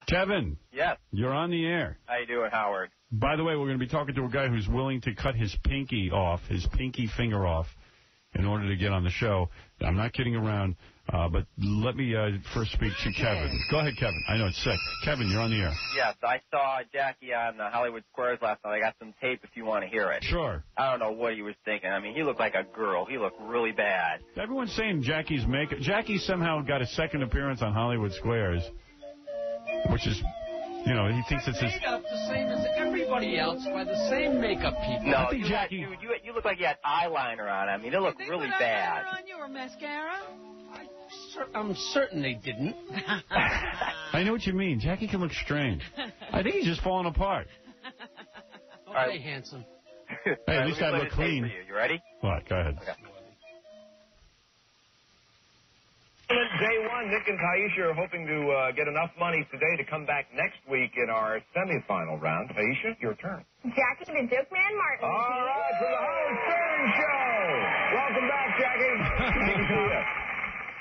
Kevin. Yes. You're on the air. How you doing, Howard? By the way, we're going to be talking to a guy who's willing to cut his pinky finger off, in order to get on the show. I'm not kidding around, but let me first speak to Kevin. Go ahead, Kevin. I know it's sick. Kevin, you're on the air. Yes, I saw Jackie on Hollywood Squares last night. I got some tape if you want to hear it. Sure. I don't know what he was thinking. I mean, he looked like a girl. He looked really bad. Everyone's saying Jackie's makeup. Jackie somehow got a second appearance on Hollywood Squares, which is, you know, he thinks it's his... Made up the same as everybody else by the same makeup people. No, you look like you had eyeliner on. I mean, it looked really bad. Eyeliner on you or mascara? I'm certain they didn't. I know what you mean. Jackie can look strange. I think he's just falling apart. Okay, handsome. Hey, at least I look clean. You ready? What? Go ahead. Okay. Day one, Nick and Taisha are hoping to get enough money today to come back next week in our semifinal round. Taisha, your turn. Jackie the Joke Man Martin. All right, for the Howard Stern Show. Welcome back, Jackie. Good to see you.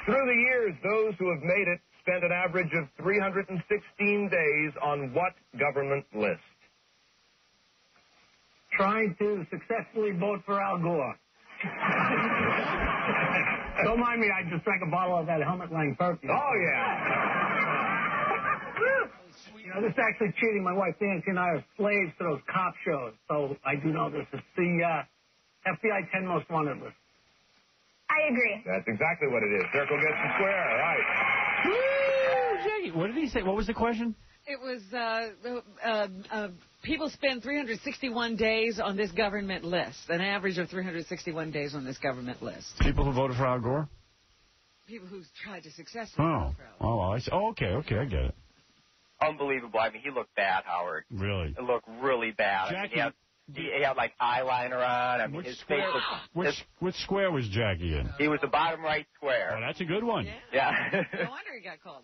Through the years, those who have made it spent an average of 316 days on what government list? Trying to successfully vote for Al Gore. Don't mind me, I just drank a bottle of that Helmet Lang perfume. Oh, yeah. You know, this is actually cheating. My wife Nancy and I are slaves to those cop shows, so I do know this. It's the FBI 10 Most Wanted list. I agree. That's exactly what it is. Circle gets the square, all right. Woo, Jackie. What did he say? What was the question? It was people spend 361 days on this government list, an average of 361 days on this government list. People who voted for Al Gore? People who tried to successfully vote for Al Gore. Oh, I see. Oh, okay, I get it. Unbelievable. I mean, he looked bad, Howard. Really? It looked really bad. Jackie, I mean, he had like eyeliner on. I mean, his face was... Which square was Jackie in? He was the bottom right square. Oh, that's a good one. Yeah. No wonder he got called.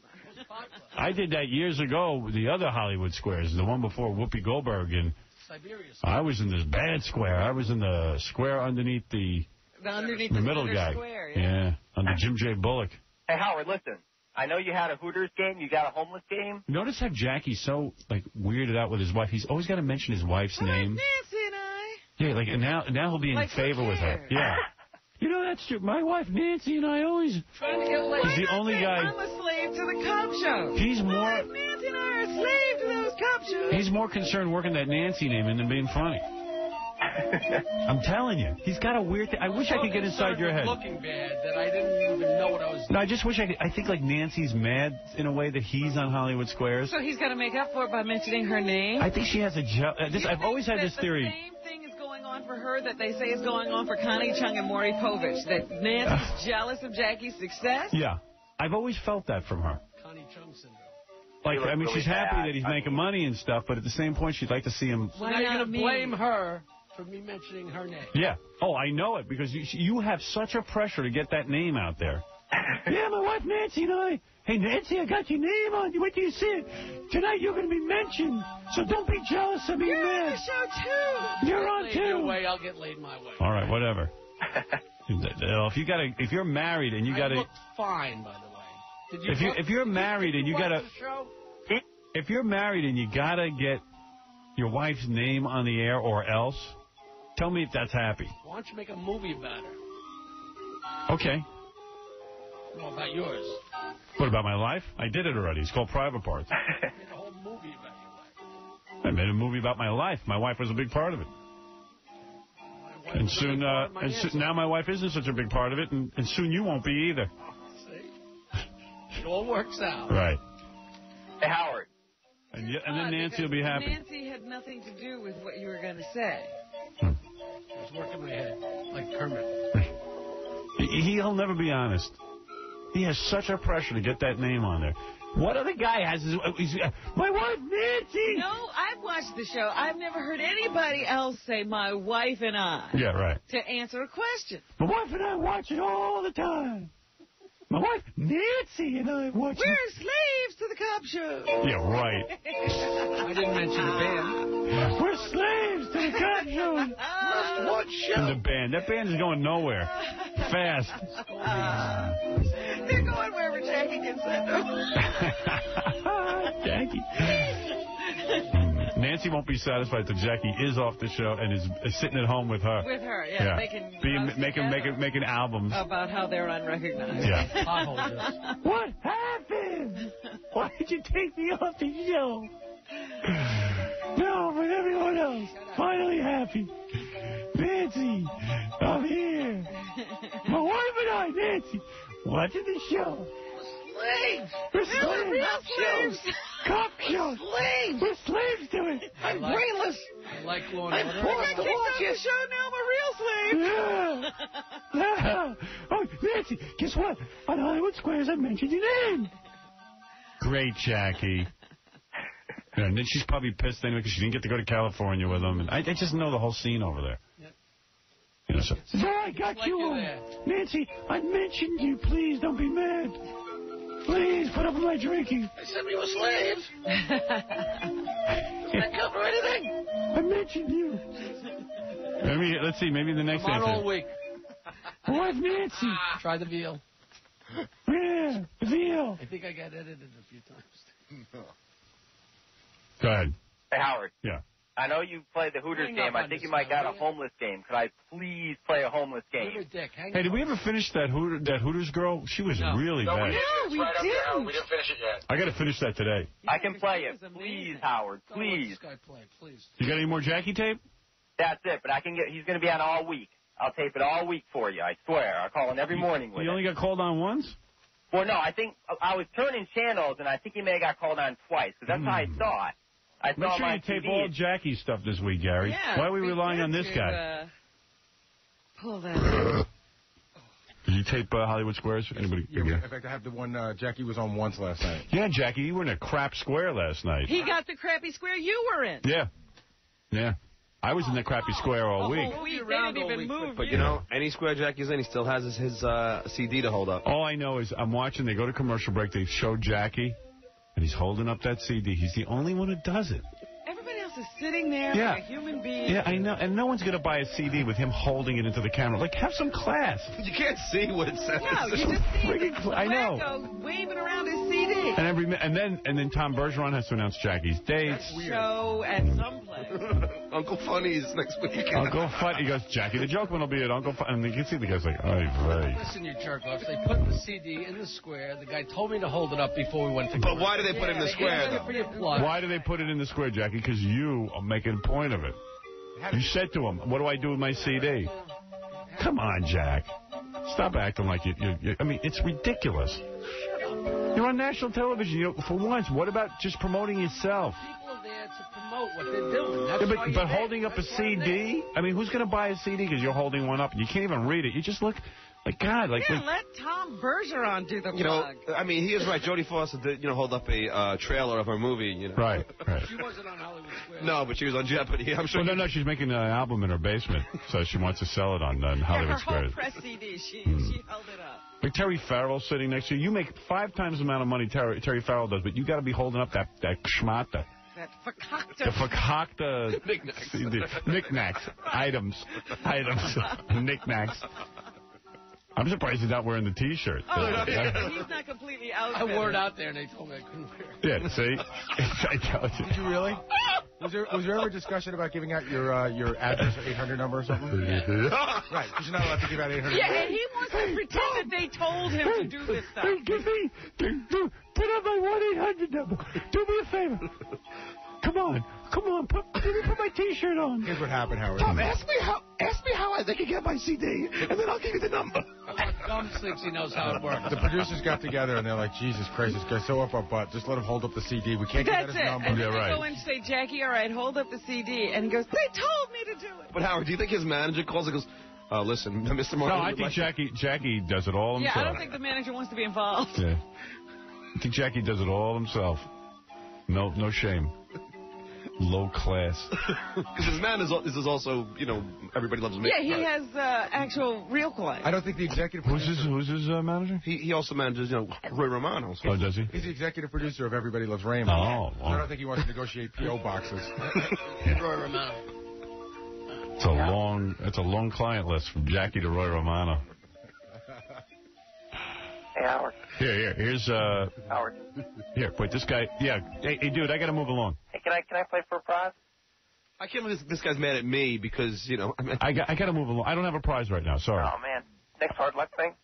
I did that years ago with the other Hollywood Squares, the one before Whoopi Goldberg. And Siberia. I was in this bad square. I was in the square underneath the middle guy. Square, yeah, under Jim J. Bullock. Hey, Howard, listen. I know you had a Hooters game. You got a homeless game. Notice how Jackie's so weirded out with his wife. He's always got to mention his wife's name. Nancy and I. Yeah, and now he'll be in favor with her. Yeah. You know, that's true. My wife Nancy and I always trying to get laid. He's the only guy. I'm a slave to the cop show. He's more. My wife Nancy and I are a slave to those cop shows. He's more concerned working that Nancy name in than being funny. I'm telling you, he's got a weird thing. I wish I could get inside your head. Looking bad that I didn't even know what I was doing. No, I just wish I could. I think like Nancy's mad in a way that he's on Hollywood Squares. So he's got to make up for it by mentioning her name. I think she has a. I've always had this theory. The same thing is going on for her that they say is going on for Connie Chung and Maury Povich. That Nancy's jealous of Jackie's success. Yeah, I've always felt that from her. Connie Chung syndrome. Like, I mean, she's happy that he's making money and stuff, but at the same point, she'd like to see him. So now you're going to blame her for me mentioning her name. Yeah. Oh, I know it, because you have such a pressure to get that name out there. Yeah, my wife Nancy and I. Hey, Nancy, I got your name on you. What do you say? Tonight you're going to be mentioned, so don't be jealous of me, You're man. on the show, too. You're on, too. Your way, I'll get laid my way. All right, whatever. If you're married and you got to... I look fine, by the way. Did you if you're married and you got to... If you're married and you got to get your wife's name on the air or else, tell me if that's happy. Why don't you make a movie about her? Okay. What about yours? What about my life? I did it already. It's called Private Parts. I made a whole movie about your life. I made a movie about my life. My wife was a big part of it. And soon, now my wife isn't such a big part of it, and soon you won't be either. See? It all works out. Right. Hey, Howard. And then Nancy will be happy. Nancy had nothing to do with what you were going to say. I was working my head like Kermit. He'll never be honest. He has such a pressure to get that name on there. What other guy has my wife Nancy? No, I've watched the show. I've never heard anybody else say my wife and I. Yeah, right. To answer a question. My wife and I watch it all the time. My wife Nancy and I watch it. We're slaves to the cop show. Yeah, right. I didn't mention the band. We're slaves to the cop show. What show? And the band. That band is going nowhere. Fast. They're going wherever Jackie can Jackie. Nancy won't be satisfied till Jackie is off the show and is sitting at home with her. With her, yeah. Making albums. About how they're unrecognized. Yeah. What happened? Why did you take me off the show? No, but everyone else finally happy. Nancy, I'm here. My wife and I, Nancy, watching the show. Slaves! We're slaves. Real slaves! Cop shows. Slaves! We're slaves to it. I'm brainless. I like Law and Order. I got kicked off the show, now I'm a real slave. Yeah. Oh, Nancy, guess what? On Hollywood Squares, I mentioned your name. Great, Jackie. Yeah, and then she's probably pissed anyway because she didn't get to go to California with him. And I just know the whole scene over there. Yep. You know, so I got you on. Nancy, I mentioned you. Please don't be mad. Please put up with my drinking. I said we were slaves. Doesn't that cover anything? I mentioned you. Let's see. Maybe the next I'm on answer. all week. My wife Nancy. Try the veal. Yeah, the veal. I think I got edited a few times. Go ahead. Hey, Howard. Yeah. I know you played the Hooters game. I think you might got a homeless game. Could I please play a homeless game? Hey, did we ever finish that Hooters girl? She was really bad. No, we didn't. We didn't finish it yet. I got to finish that today. I can play it. Please, Howard. Please. This guy play, please. You got any more Jackie tape? That's it. But he's going to be on all week. I'll tape it all week for you. I swear. I'll call in every morning with it. You only got called on once? Well, no. I think I was turning channels, and I think he may have got called on twice, because that's how I saw it. Make sure you tape all Jackie's stuff this week, Gary. Yeah, why are we relying on this guy? Pull that out. Did you tape Hollywood Squares? Anybody? Yeah, in fact, I have the one Jackie was on once last night. Yeah, Jackie, you were in a crap square last night. He got the crappy square you were in. Yeah. Yeah. I was in the crappy square all week. They didn't even move But, you know, any square Jackie's in, he still has his CD to hold up. All I know is I'm watching. They go to commercial break. They show Jackie, and he's holding up that CD. He's the only one who does it. Everybody else is sitting there like a human being. Yeah, I know. And no one's going to buy a CD with him holding it into the camera. Like, have some class. You can't see what it says. No, you just see I know. waving around his CD. And then Tom Bergeron has to announce Jackie's dates. Show at some place. Uncle Funny's next week. Uncle Funny. He goes, Jackie the Jokeman will be at Uncle Funny. And you can see the guy's like, right. Listen, you jerk-offs. They put the CD in the square. The guy told me to hold it up before we went to But why do they put it in the square, though? Why do they put it in the square, Jackie? Because you are making a point of it. You said to him, what do I do with my CD? Come on, Jack. Stop acting like you I mean, it's ridiculous. You're on national television. For once, what about just promoting yourself? People are there to promote what they're doing. That's but holding up a CD? I mean, who's going to buy a CD because you're holding one up and you can't even read it? You just look like God. Like, let Tom Bergeron do the plug. You know, I mean, he is right. Jodie Foster did, hold up a trailer of her movie. You know. Right. She wasn't on Hollywood Square. No, but she was on Jeopardy. I'm sure. Well, no, she's making an album in her basement, so she wants to sell it on Hollywood Square. Her whole press CD, she held it up. Like Terry Farrell sitting next to you. You make 5 times the amount of money Terry Farrell does, but you got to be holding up that schmata. That fakakta. The fakakta. Knickknacks. Items. Knickknacks. I'm surprised he's not wearing the T-shirt. Oh, he's not completely out. I wore it out there, and they told me I couldn't wear it. Yeah, see? I told you. Did you really? Was there ever a discussion about giving out your address or 800 number or something? Yeah. Right, because you're not allowed to give out 800 Yeah, and he wants to pretend that they told him to do this stuff. Put up my 1-800 number. Do me a favor. Come on, put my T-shirt on. Here's what happened, Howard. Tom, ask me how they can get my CD, and then I'll give you the number. Gum thinks he knows how it works. The producers got together and they're like, Jesus Christ, this guy's so up our butt. Just let him hold up the CD. We can't get his number. And then they go and say, Jackie, all right, hold up the CD. And he goes, they told me to do it. But Howard, do you think his manager calls and goes, listen, Mr. Martin? No, I think Jackie does it all himself. Yeah, I don't think the manager wants to be involved. Yeah. I think Jackie does it all himself. No shame. Low class. Because his man is also, everybody loves him. Yeah, he has actual real clients. I don't think the executive producer... Who's his manager? He also manages, Roy Romano. Oh, does he? He's the executive producer of Everybody Loves Raymond. Oh. So I don't think he wants to negotiate P.O. boxes. Roy Romano. It's a long client list from Jackie to Roy Romano. Hey, Howard. Here's Howard. Here, wait, this guy. Yeah, hey, dude, I got to move along. Hey, can I play for a prize? I can't believe this guy's mad at me because, you know... I got to move along. I don't have a prize right now, sorry. Oh, man. Next hard luck thing?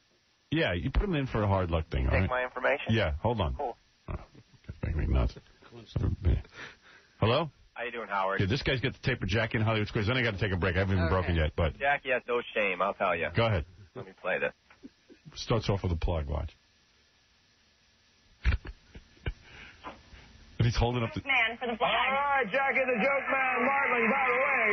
Yeah, you put him in for a hard luck thing, all right? Take my information? Yeah, hold on. Cool. Oh, that's making me nuts. Hello? How you doing, Howard? Yeah, this guy's got the tape of Jackie in Hollywood Squares. Then I got to take a break. I haven't even broken yet, but... Jackie has no shame, I'll tell you. Go ahead. Let me play this. Starts off with a plug, watch. And he's holding up the... Man for the flag. All right, Jackie the Joke Man Martling. By the way,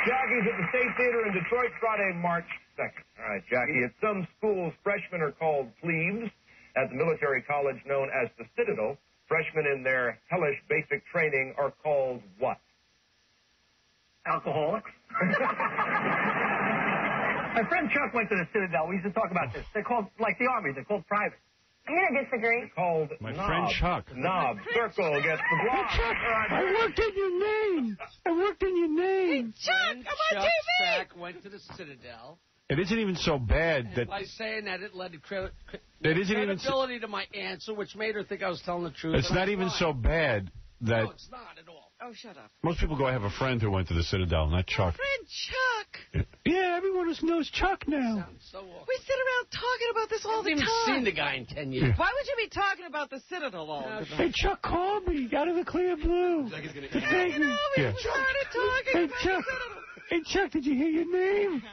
Jackie's at the State Theater in Detroit Friday, March 2nd. All right, Jackie, at some schools, freshmen are called plebes. At the military college known as the Citadel, freshmen in their hellish basic training are called what? Alcoholics. My friend Chuck went to the Citadel. We used to talk about this. They're called, like the Army, they're called private. I'm going to disagree. They're called My knob. friend Chuck. Knob. Circle gets the block. I worked in your name. I worked in your name. Chuck, I'm on TV. Sack went to the Citadel. It isn't even so bad that... By saying that, it led to credibility to my answer, which made her think I was telling the truth. It's not even so bad that... No, it's not at all. Oh, shut up. Most people go, I have a friend who went to the Citadel, not Chuck. Friend Chuck. Yeah, everyone knows Chuck now. So awful. We sit around talking about this all the I haven't time. even seen the guy in 10 years. Why would you be talking about the Citadel all the time? Hey, Chuck called me. Out of the clear blue. We started talking about the Citadel. Hey, Chuck, did you hear your name?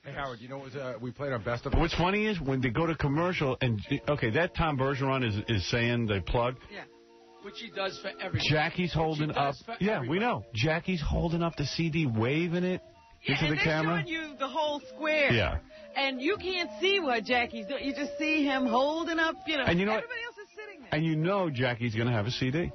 Hey, Howard, you know what we played our best of... What's funny is when they go to commercial, and, okay, that Tom Bergeron is saying they plug. Yeah. Which he does for everything. Jackie's holding up. Yeah, we know. Jackie's holding up the CD, waving it into the camera. And they're showing you the whole square. Yeah. And you can't see what Jackie's doing. You just see him holding up, And you know everybody else is sitting there. And you know Jackie's going to have a CD.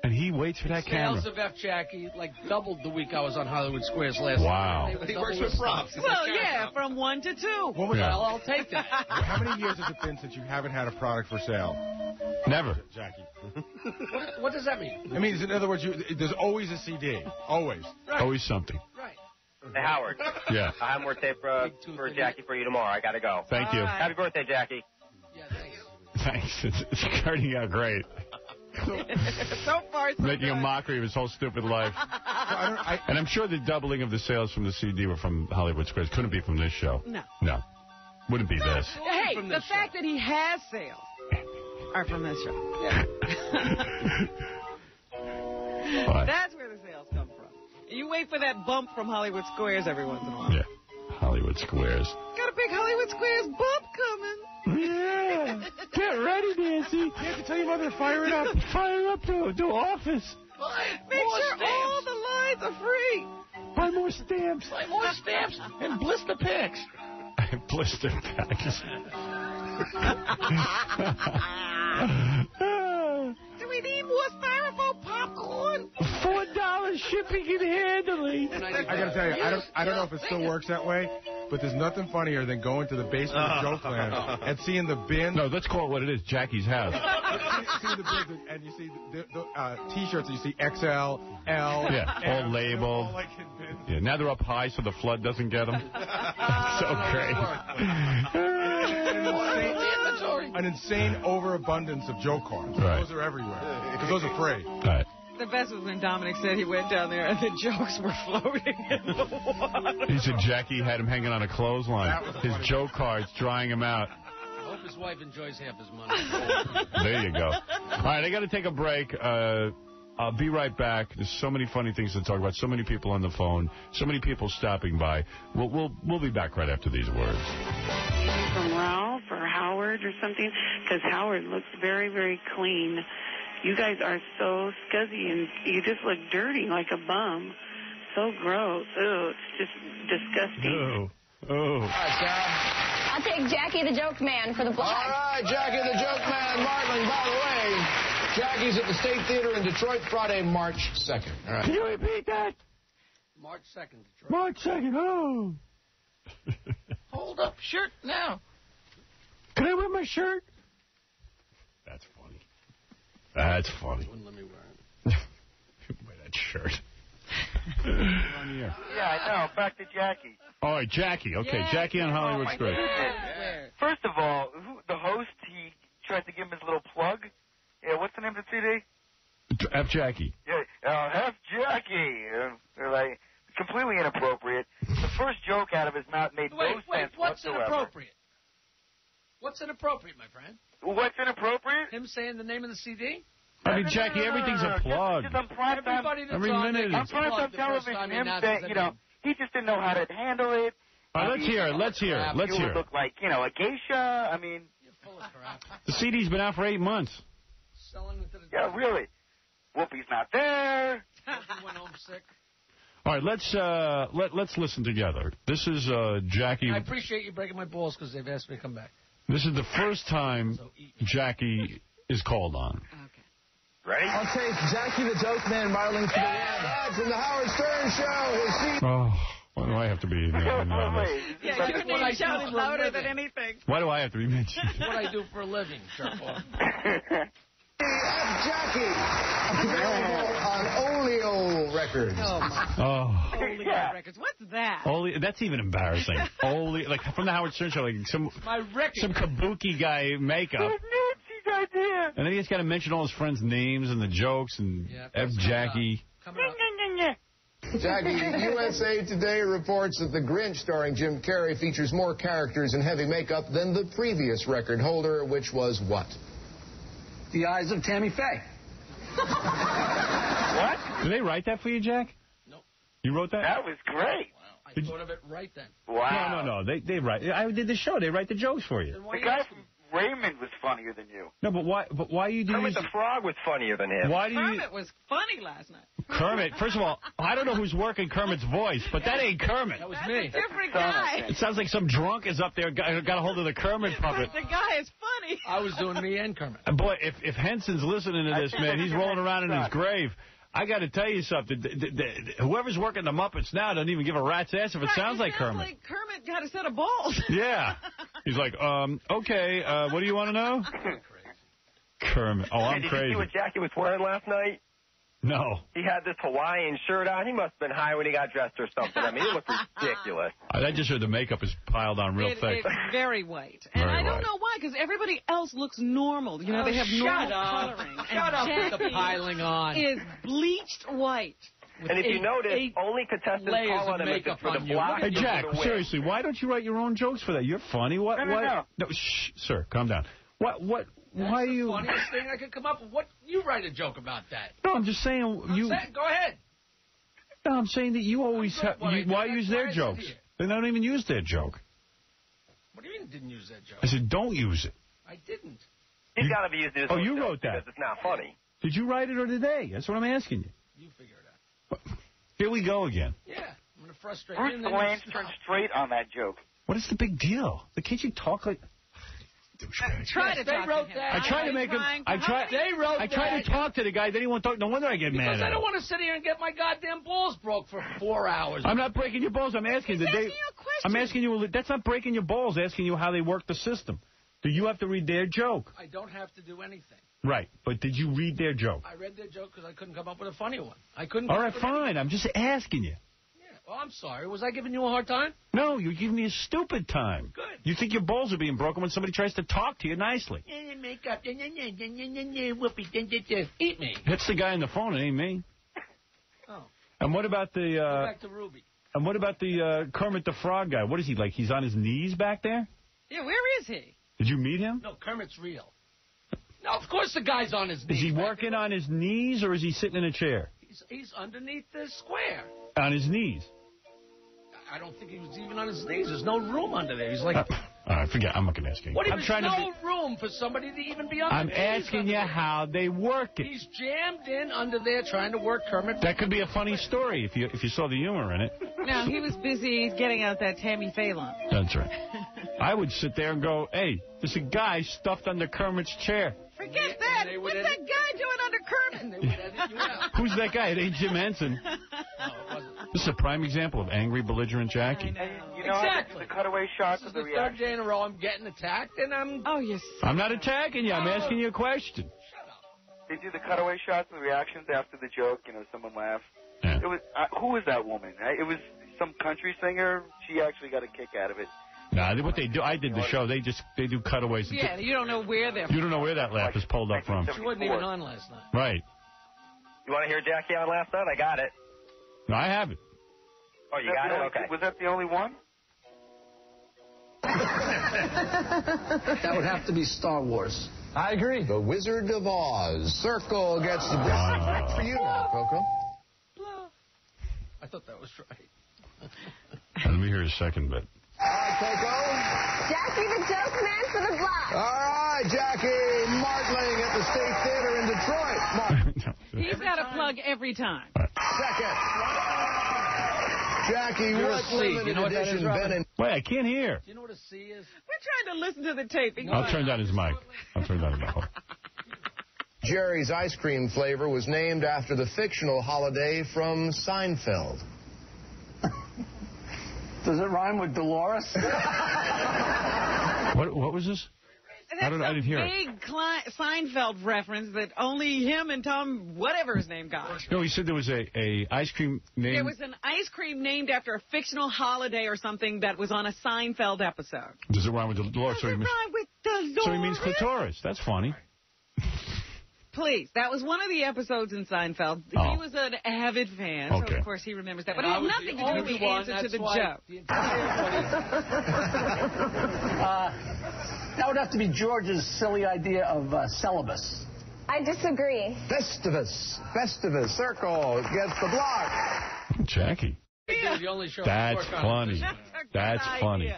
And he waits for that camera. Sales of F. Jackie, doubled the week I was on Hollywood Squares last night. He works with props. Well, yeah, from 1 to 2. What was Well, I'll take that. How many years has it been since you haven't had a product for sale? Never. Jackie. What does that mean? It means, in other words, there's always a CD. Always. Right. Always something. Right. Hey, Howard. Yeah. I have more tape for Jackie for you tomorrow. I got to go. Thank you. Happy birthday, Jackie. Yeah, thanks. Thanks. It's turning out great. So far, so Making a good. mockery of his whole stupid life. And I'm sure the doubling of the sales from the CD were from Hollywood Squares. Couldn't be from this show. No. Wouldn't be this. Hey, the fact that he has sales are from this show. Yeah. That's where the sales come from. You wait for that bump from Hollywood Squares every once in a while. Yeah. Hollywood Squares. Got a big Hollywood Squares bump coming. Yeah. Get ready, Nancy. You have to tell your mother to fire it up. Fire up the office. Make sure all the lines are free. Buy more stamps. Buy more stamps and blister packs. Blister packs. Do we need more styrofoam popcorn? $4 shipping and handling. I gotta tell you, I don't know if it still works that way, but there's nothing funnier than going to the basement of Jokeland and seeing the bin. No, let's call it what it is, Jackie's house. See the bin, and you see the T-shirts, and you see XL, L. Yeah, all M, labeled. all like in bins. Yeah, now they're up high so the flood doesn't get them. So great. An insane overabundance of joke cards. Right. Those are everywhere. Because those are free. Right. The best was when Dominic said he went down there and the jokes were floating in the water. He said Jackie had him hanging on a clothesline. His joke cards drying him out. I hope his wife enjoys half his money. There you go. All right, I got to take a break. I'll be right back. There's so many funny things to talk about. So many people on the phone. So many people stopping by. We'll be back right after these words. From Ralph or Howard or something, because Howard looks very, very clean. You guys are so scuzzy and you just look dirty like a bum. So gross. Ew, it's just disgusting. Oh. I'll take Jackie the Joke Man for the flag. All right, Jackie the Joke Man Martling. By the way, Jackie's at the State Theater in Detroit Friday, March 2nd. All right. Can you repeat that? March 2nd, Detroit. March 2nd. Oh. Hold up shirt now. Can I wear my shirt? That's funny. That's funny. Wouldn't let me wear it. Wear that shirt. Yeah, I know. Back to Jackie. All right, Jackie. Okay, Yeah. Jackie on Hollywood Oh, my Squares. goodness. First of all, the host tries to give him his little plug. Yeah, what's the name of the CD? F. Jackie. Yeah, F. Jackie. They're like, completely inappropriate. The first joke out of his mouth made no sense what's whatsoever. inappropriate? What's inappropriate, my friend? What's inappropriate? Him saying the name of the CD? I mean, Jackie, everything's a plug. Just on prime time, Every minute on prime time television, him saying, he just didn't know how to handle it. All right, let's hear it. Let's hear it. Let's He hear would it. look like, a geisha. I mean, The CD's been out for 8 months. yeah, really. Whoopi's not there. Went home sick. All right, let's listen together. This is Jackie. I appreciate you breaking my balls because they've asked me to come back. This is the first time Jackie is called on. Ready? I'll take Jackie the Joke Man Marling to the win. From the Howard Stern Show. Oh, why do I have to be in this? Yeah, your name sounded louder than anything. Why do I have to be mentioned? It's what I do for a living, Sharp. F. Jackie. Available on Oleo Records. Oh, my. Oh. Oleo Records. What's that? That's even embarrassing. Like from the Howard Stern Show, like some kabuki guy makeup. Idea. And then he's got to mention all his friends' names and the jokes and F. Jackie. Jackie, USA Today reports that The Grinch, starring Jim Carrey, features more characters in heavy makeup than the previous record holder, which was what? The Eyes of Tammy Faye. What? Did they write that for you, Jack? No. You wrote that? That was great. Wow. I thought of it right then. Wow. No. They write. I did the show. They write the jokes for you. The guy from Raymond was funnier than you. No, but why you do Kermit the Frog was funnier than him. Why do you? Kermit was funny last night. Kermit, first of all, I don't know who's working Kermit's voice, but that ain't Kermit. That was That's me. a different guy. It sounds like some drunk is up there, got a hold of the Kermit puppet. But the guy is funny. I was doing me and Kermit. Boy, if Henson's listening to this, man, he's rolling around in his grave. I got to tell you something. Whoever's working the Muppets now doesn't even give a rat's ass if it sounds like Kermit. Like Kermit got a set of balls. Yeah. He's like, okay, what do you want to know? Kermit. Oh, I'm Did crazy. you see what Jackie was wearing last night? No. He had this Hawaiian shirt on. He must have been high when he got dressed or something. I mean, he looked ridiculous. I just heard the makeup is piled on real thick. It's very white. And Very I don't white. know why, because everybody else looks normal. You know, they have normal coloring. Shut up with the Jackie piling on. is bleached white. And if you notice, only contestants call on him if it's for the block. Hey, Jack, seriously, why don't you write your own jokes for that? You're funny. What? No. No, shh, sir, calm down. Why are you? That's the funniest thing I could come up with. What? You write a joke about that. No, I'm just saying Go ahead. No, I'm saying that you always have. Why use their jokes? They don't even use their joke. What do you mean didn't use that joke? I said, don't use it. I didn't. He's got to be using his own you joke wrote that. because it's not funny. Did you write it or did they? That's what I'm asking you. You figure it out. Here we go again. Yeah, I'm going to frustrate Bruce you. the Lance turned straight on that joke. What is the big deal? Can't you talk like? Try to they talk wrote to him. that. I try to make him. I try to talk to the guy. Then he won't talk. No wonder I get mad Because at I don't him. want to sit here and get my goddamn balls broke for 4 hours. I'm not breaking your balls. I'm asking. He's asking you a question. I'm asking you. That's not breaking your balls. Asking you how they work the system. Do you have to read their joke? I don't have to do anything. Right. But did you read their joke? I read their joke because I couldn't come up with a funny one. I couldn't. All right, fine. I'm just asking you. Well, I'm sorry. Was I giving you a hard time? No, you're giving me a stupid time. Good. You think your balls are being broken when somebody tries to talk to you nicely. Makeup. Eat me. That's the guy on the phone. It ain't me. Oh. And what about Go the? back to Ruby. And what about the Kermit the Frog guy? What is he like? He's on his knees back there. Yeah, where is he? Did you meet him? No, Kermit's real. No, of course the guy's on his knees. Is he working on his knees or is he sitting in a chair? He's underneath the square. On his knees. I don't think he was even on his knees. There's no room under there. He's like... All right, forget. I'm not going to ask you. What? I'm There's trying no room for somebody to even be under I'm asking you how they work it. He's jammed in under there trying to work Kermit. That could be a funny story if you saw the humor in it. No, he was busy getting out that Tammy Faye line. That's right. I would sit there and go, hey, there's a guy stuffed under Kermit's chair. Forget that. What's that guy doing under Kermit? Who's that guy? It ain't Jim Henson. This is a prime example of angry, belligerent Jackie. You know, Exactly. the cutaway shots This of is the the third reaction. day in a row I'm getting attacked, and I'm... Oh, yes. I'm not attacking you. I'm asking you a question. They do the cutaway shots and the reactions after the joke. You know, someone laughs. Yeah. It was who was that woman? It was some country singer. She actually got a kick out of it. Nah, what they do, I did the show. They do cutaways. Yeah, you don't know where they're from. You don't know where that laugh is pulled up from. She wasn't even on last night. Right. You want to hear Jackie on last night? I got it. No, I have it. Oh, you got it? Okay. Was that the only one? That would have to be Star Wars. I agree. The Wizard of Oz. Circle gets the point for you now, Coco. I thought that was right. Let me hear a second bit. All right, Coco. Jackie the Joke Man for the block. All right, Jackie Martling at the State Theater in Detroit. He's got a plug every time. Second. Jackie, what limited edition Ben and... Wait, I can't hear. Do you know what a C is? We're trying to listen to the tape. I'll turn down his mic. Jerry's ice cream flavor was named after the fictional holiday from Seinfeld. Does it rhyme with Dolores? What was this? I didn't hear it. Big Seinfeld reference that only him and Tom, whatever his name, got. No, he said there was a ice cream named... There was an ice cream named after a fictional holiday or something that was on a Seinfeld episode. Does it rhyme with Dolores? Does it rhyme with Dolores? So he means clitoris. That's funny. Please, that was one of the episodes in Seinfeld. Oh. He was an avid fan, so of course he remembers that. But it had nothing to do with the answer to the joke. That would have to be George's silly idea of syllabus. I disagree. Festivus. Circle gets the block. Jackie. That's funny. That's funny.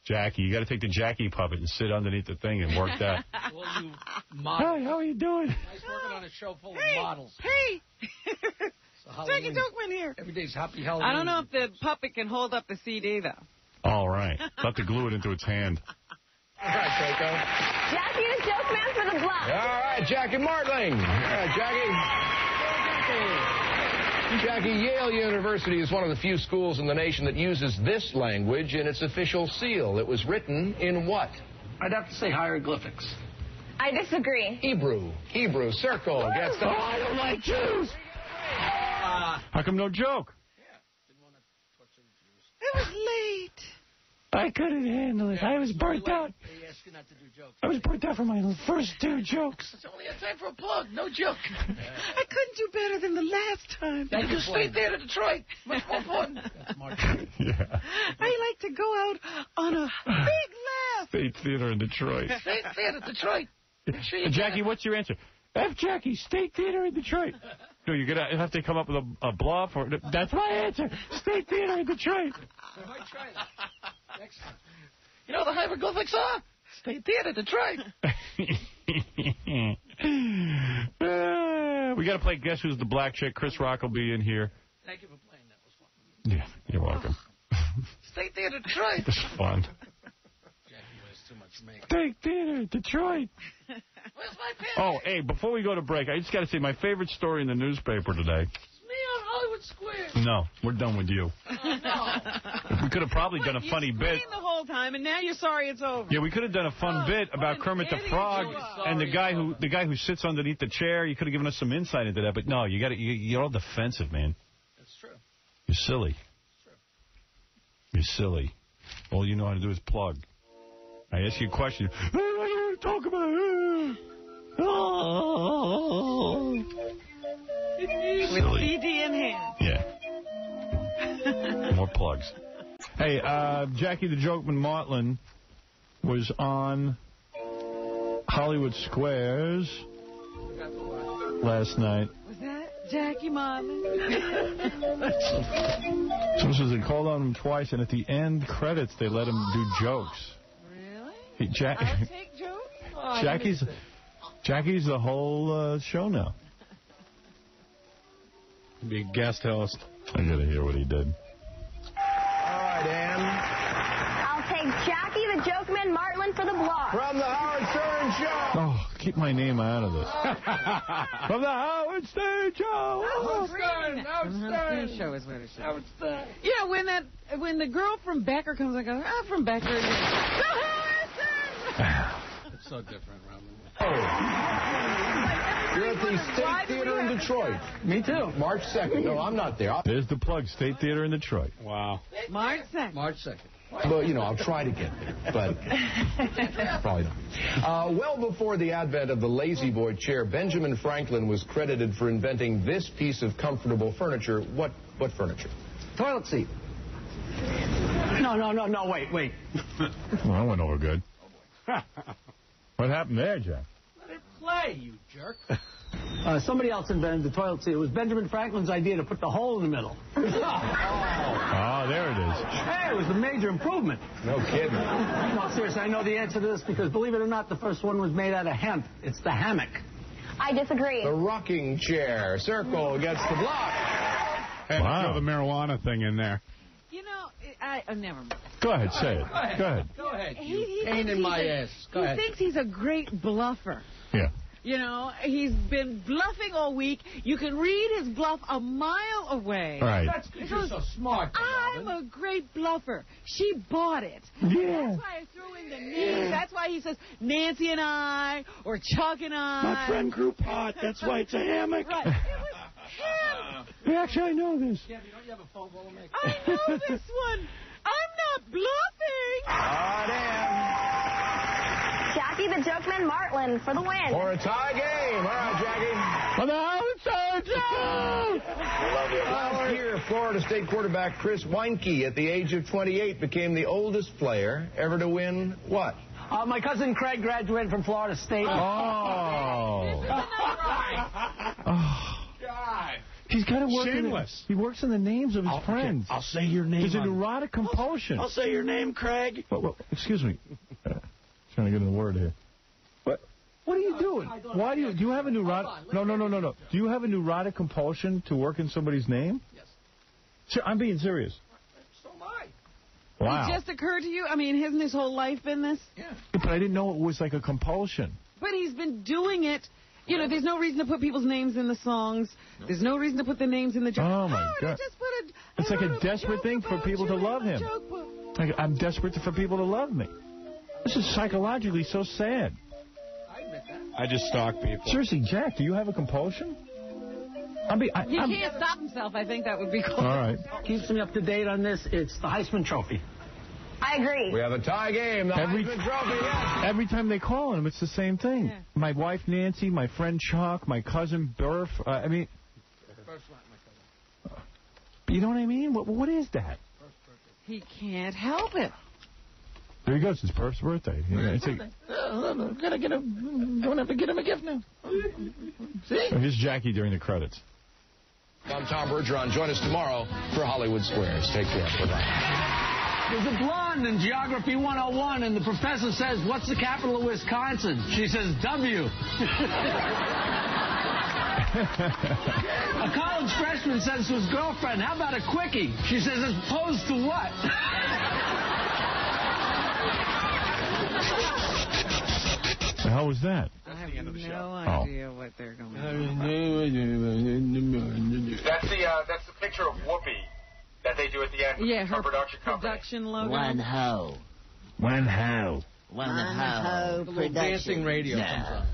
Jackie, you got to take the Jackie puppet and sit underneath the thing and work that. Well, you model. Hey, how are you doing? Nice working on a show full of models. Hey! Jackie Jokeman here. Every day's happy Halloween. I don't know if the puppet can hold up the CD, though. All right. I'll have to glue it into its hand. All right, Coco. Jackie the Joke Man for the block. All right, Jackie Martling. All right, Jackie, Yale University is one of the few schools in the nation that uses this language in its official seal. It was written in what? I'd have to say hieroglyphics. I disagree. Hebrew. Circle gets the... Oh, I don't like Jews. How come no joke? It was late. I couldn't handle it. I was burnt out. They ask you not to do jokes. I was burnt out for my first 2 jokes. It's only a time for a plug. No joke. I couldn't do better than the last time. Thank you. State Theater Detroit. Much more fun. Yeah. I like to go out on a big laugh. State Theater in Detroit. State Theater Detroit. Sure Jackie, what's your answer? F. Jackie, State Theater in Detroit. No, you're going to have to come up with a bluff. Or that's my answer. State Theater in Detroit. We might try that. Next time. You know the hieroglyphics are? State Theater Detroit. We got to play Guess Who's the Black Chick. Chris Rock will be in here. Thank you for playing. That was fun. Yeah, you're welcome. State Theater Detroit. This is fun. Jackie wears too much makeup. State Theater Detroit. Where's my pen? Oh, hey, before we go to break, I just got to say my favorite story in the newspaper today. It's me on Hollywood Square. No, we're done with you. Oh, no. We could have probably done a funny bit. You the whole time, and now you're sorry it's over. Yeah, we could have done a fun bit about Kermit the Frog and the guy who sits underneath the chair. You could have given us some insight into that, but no, you're all defensive, man. That's true. You're silly. That's true. You're silly. All you know how to do is plug. I ask you a question. Hey, what do you want to talk about? With CD in hand. Yeah. More plugs. Hey, Jackie the Jokeman Martling was on Hollywood Squares last night. Was that Jackie Martling? Someone says they called on him twice, and at the end credits, they let him do jokes. Really? I'll take jokes? Oh, Jackie's the whole show now. Be a guest host. I gotta hear what he did. All right, Ann. I'll take Jackie the Joke Man Martling for the block. From the Howard Stern Show. Oh, keep my name out of this. From the Howard Stern Show. Howard Stern Show is what it should. Howard Stern. Yeah, when the girl from Becker comes, I go, I'm from Becker. The Howard Stern. It's so different around the world. You're at the State Theater in Detroit. Me too. March 2nd. No, I'm not there. There's the plug, State Theater in Detroit. Wow. March 2nd. March 2nd. But, you know, I'll try to get there, but probably not. Well before the advent of the lazy boy chair, Benjamin Franklin was credited for inventing this piece of comfortable furniture. What furniture? Toilet seat. No, wait. Well, that went over good. What happened there, Jack? Let it play, you jerk. Somebody else invented the toilet seat. It was Benjamin Franklin's idea to put the hole in the middle. Oh, there it is. Hey, it was a major improvement. No kidding. No, seriously, I know the answer to this because, believe it or not, the first one was made out of hemp. It's the hammock. I disagree. The rocking chair. Circle gets the block. Wow. Throw the marijuana thing in there. You know, never mind. Go ahead, say it. Go ahead. He Pain in my ass. Go ahead. He thinks he's a great bluffer. Yeah. You know, he's been bluffing all week. You can read his bluff a mile away. Right. That's because you're so smart. I'm a great bluffer. She bought it. Yeah. That's why I threw in the names. That's why he says Nancy and I or Chuck and I. My friend grew pot. That's why it's a hammock. Right. It was him. Actually, I know this. Kevin, don't you have a phone call to make? I know this one. I'm not bluffing. Oh, damn. Jackie the Jokeman Martland for the win. For a tie game. All right, Jackie. On the outside, Last year, Florida State quarterback Chris Weinke, at the age of 28, became the oldest player ever to win what? My cousin Craig graduated from Florida State. Oh. God. He's got to work. Shameless. He works in the names of his friends. I'll say your name. There's a neurotic compulsion. I'll say your name, Craig. Well, excuse me. Trying to get in the word here. What are you doing? Why do you have a neurotic? No. Do you have a neurotic compulsion to work in somebody's name? Yes. I'm being serious. So am I. Wow. It just occurred to you? I mean, hasn't his whole life been this? Yeah. But I didn't know it was like a compulsion. But he's been doing it. You know, there's no reason to put people's names in the songs. No. There's no reason to put their names in the jokes. Oh, my God. It's like a desperate thing for people to love him. Like, I'm desperate for people to love me. This is psychologically so sad. I admit that. I just stalk people. Seriously, Jack, do you have a compulsion? He can't stop himself. I think that would be cool. All right. Keeps me up to date on this. It's the Heisman Trophy. I agree. We have a tie game. The Heisman Trophy, yes. Every time they call him, it's the same thing. Yeah. My wife, Nancy, my friend Chuck, my cousin Burf. You know what I mean? What is that? He can't help it. There he goes. It's Burf's birthday. Gonna have to get him a gift now. See? Here's Jackie during the credits. I'm Tom Bergeron. Join us tomorrow for Hollywood Squares. Take care. Bye-bye. There's a blonde in Geography 101, and the professor says, "What's the capital of Wisconsin?" She says, W. A college freshman says to his girlfriend, "How about a quickie?" She says, "As opposed to what?" The hell was that? I have no idea what they're going to do. That's the picture of Whoopi that they do at the end. Yeah, her production logo. One ho. The dancing radio comes up.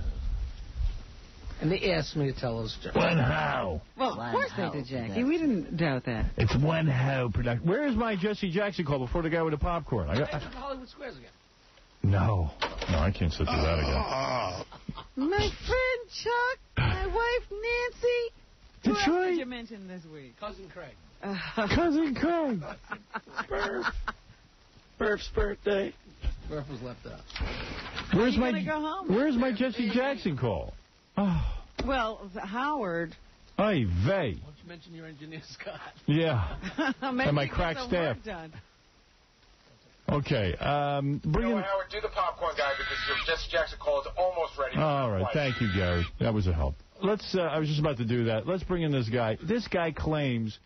And they asked me to tell us. One ho. Well, of course they did, Jackie. We didn't doubt that. It's one ho production. Where is my Jesse Jackson call before the guy with the popcorn? Hollywood Squares again. No, I can't sit through that again. My friend Chuck, my wife Nancy. Who else did you mention this week? Cousin Craig. Cousin Craig. Burf's birthday. Burf was left out. Where's my Jesse Hey, Jackson call? Oh. Well, Howard. Ay vey. Why don't you mention your engineer, Scott? Yeah. And my crack staff. Okay. Howard, do the popcorn guy because your Jesse Jackson call is almost ready. All right. Thank you, Gary. That was a help. Let's. I was just about to do that. Let's bring in this guy. This guy claims.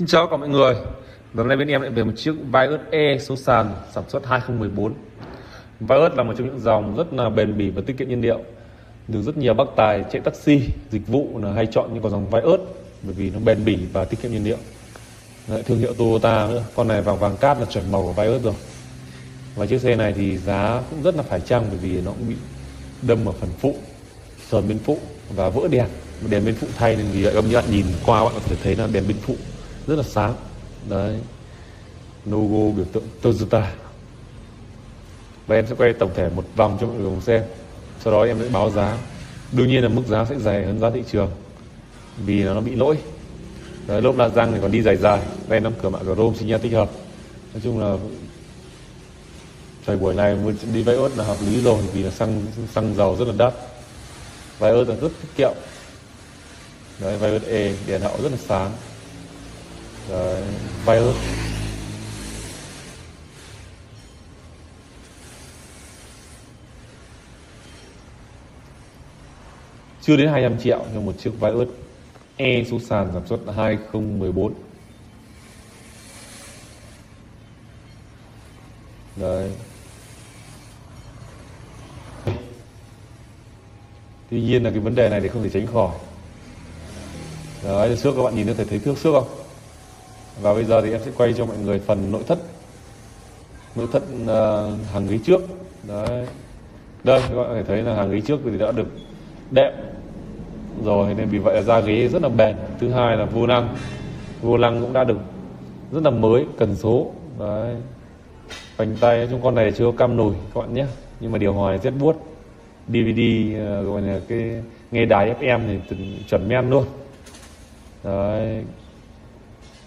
Xin chào cả mọi người. Hôm nay bên em lại về một chiếc Vios E số sàn sản xuất 2014. Vios là một trong những dòng rất là bền bỉ và tiết kiệm nhiên liệu. Được rất nhiều bác tài chạy taxi, dịch vụ là hay chọn những con dòng Vios bởi vì nó bền bỉ và tiết kiệm nhiên liệu. Đấy, thương hiệu Toyota nữa. Con này vàng cát là chuẩn màu của Vios rồi. Và chiếc xe này thì giá cũng rất là phải chăng bởi vì nó cũng bị đâm ở phần phụ, sờn bên phụ và vỡ đèn. Đèn bên phụ thay nên vì vậy các bạn nhìn qua bạn có thể thấy là đèn bên phụ rất là sáng. Đấy, logo biểu tượng Toyota. Và em sẽ quay tổng thể một vòng cho mọi người cùng xem. Sau đó em sẽ báo giá. Đương nhiên là mức giá sẽ rẻ hơn giá thị trường vì nó bị lỗi. Đấy, lốp la răng thì còn đi dài dài. Đây nắm cửa mạ chrome xi nhan tích hợp. Nói chung là thời buổi này đi Vios là hợp lý rồi vì là xăng dầu rất là đắt. Vios là rất tiết kiệm. Đấy, Vios E đèn hậu rất là sáng. Đấy, Vios. Chưa đến 200 triệu cho một chiếc Vios E số sàn sản xuất 2014. Đấy. Tuy nhiên là cái vấn đề này thì không thể tránh khỏi. Đấy, trước các bạn nhìn thấy thước trước không? Và bây giờ thì em sẽ quay cho mọi người phần nội thất. Nội thất hàng ghế trước. Đấy. Đây các bạn có thể thấy là hàng ghế trước thì đã được đệm rồi nên vì vậy là da ghế rất là bền. Thứ hai là vô lăng cũng đã được rất là mới, cần số. Đấy. Phanh tay trong con này chưa có cam nồi các bạn nhé, nhưng mà điều hòa rất buốt. DVD gọi là cái nghe đài FM thì chuẩn men luôn. Đấy.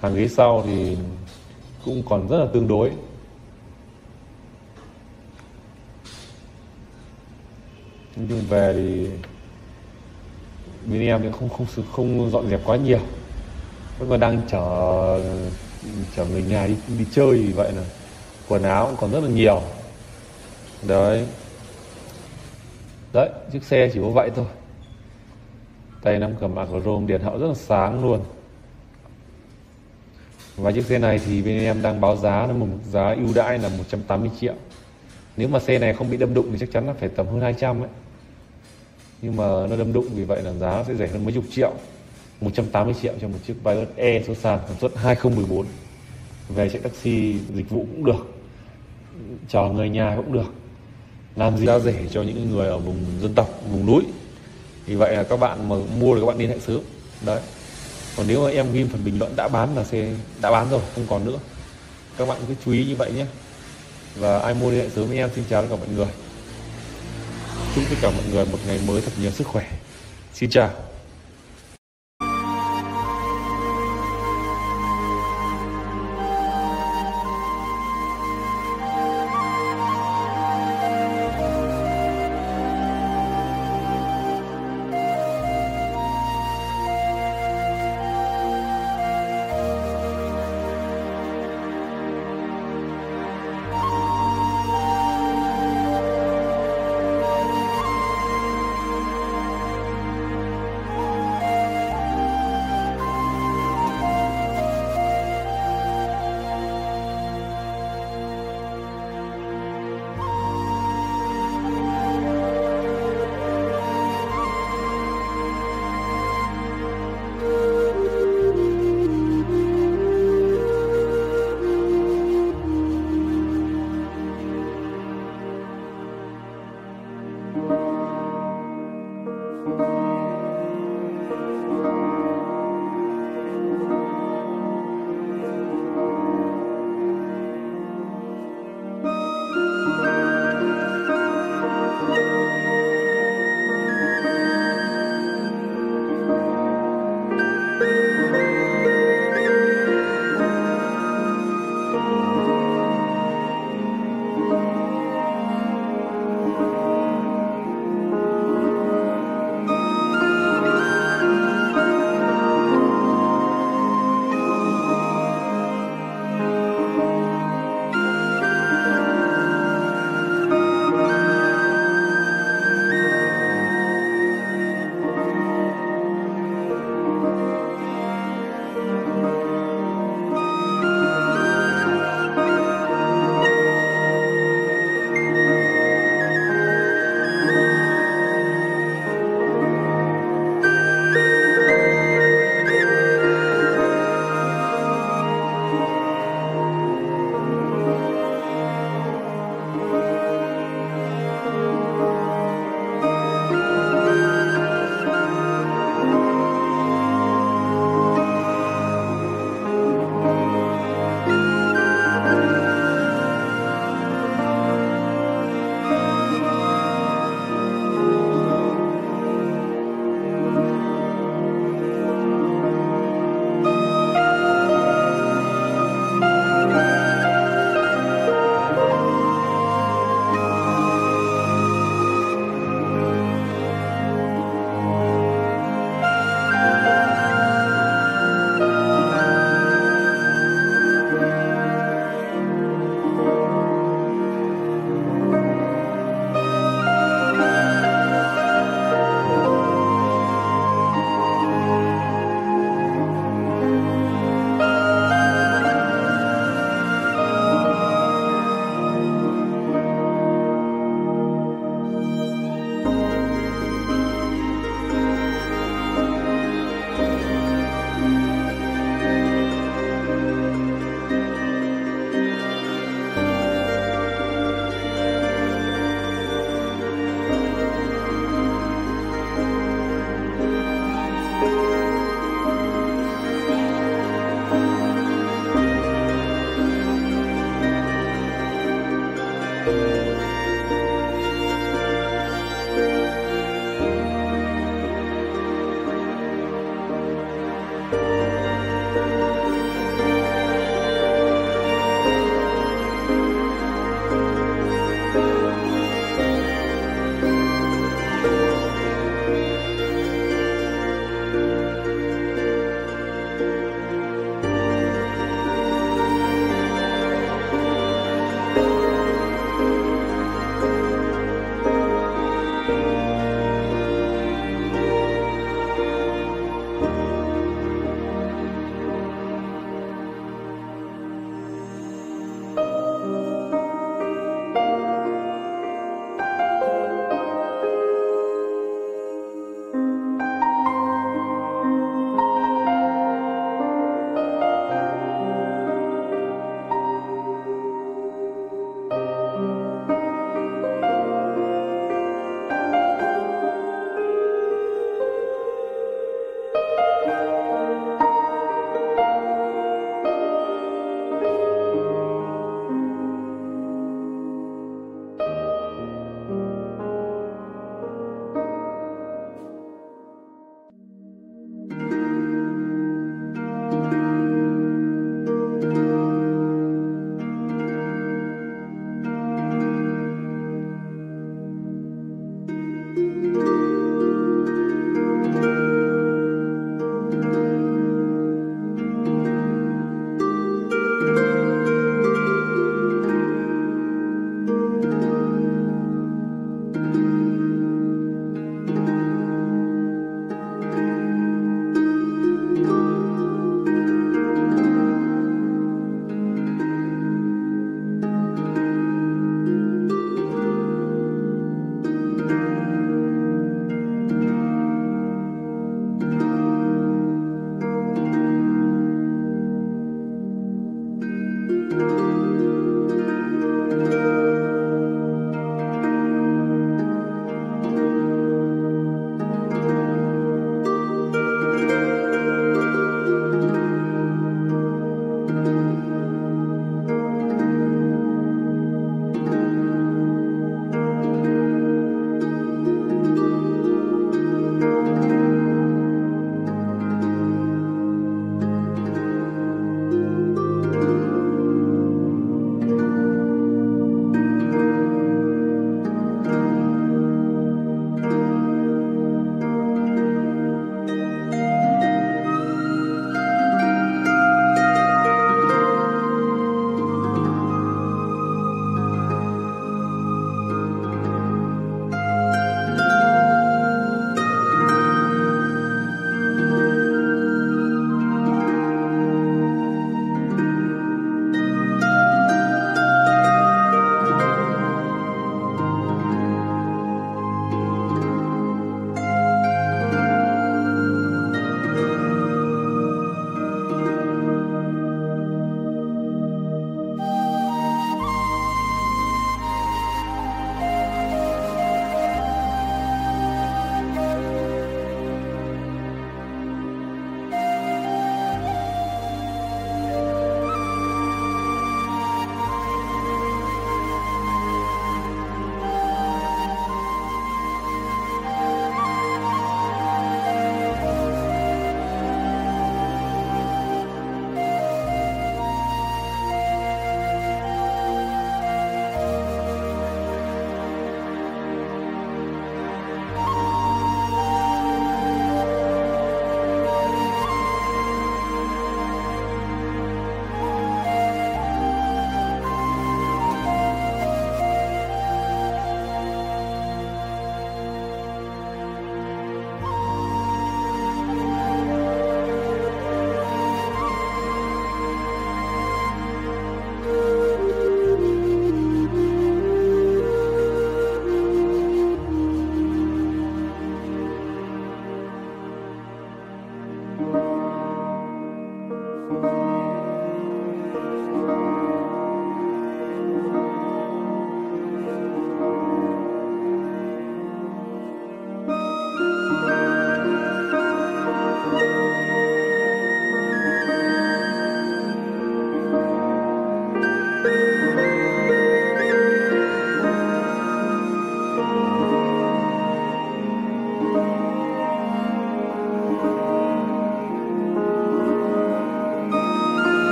Hàng ghế sau thì cũng còn rất là tương đối. Nhưng về thì bên em thì không dọn dẹp quá nhiều. Vẫn còn đang chở người nhà đi chơi vì vậy là quần áo cũng còn rất là nhiều. Đấy. Đấy, chiếc xe chỉ có vậy thôi. Tay nắm cửa mạ chrome, đèn hậu rất là sáng luôn. Và chiếc xe này thì bên em đang báo giá là một giá ưu đãi là 180 triệu. Nếu mà xe này không bị đâm đụng thì chắc chắn là phải tầm hơn 200 ấy. Nhưng mà nó đâm đụng vì vậy là giá sẽ rẻ hơn mấy chục triệu. 180 triệu cho một chiếc Vios E số sàn sản xuất 2014. Về chạy taxi dịch vụ cũng được, chở người nhà cũng được, làm gì giá rẻ cho những người ở vùng dân tộc, vùng núi. Vì vậy là các bạn mà mua thì các bạn liên hệ sớm. Đấy. Còn nếu mà em ghim phần bình luận đã bán là xe đã bán rồi, không còn nữa. Các bạn cứ chú ý như vậy nhé. Và ai mua liên hệ sớm với em. Xin chào tất cả mọi người. Chúc tất cả mọi người một ngày mới thật nhiều sức khỏe. Xin chào.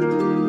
Bye.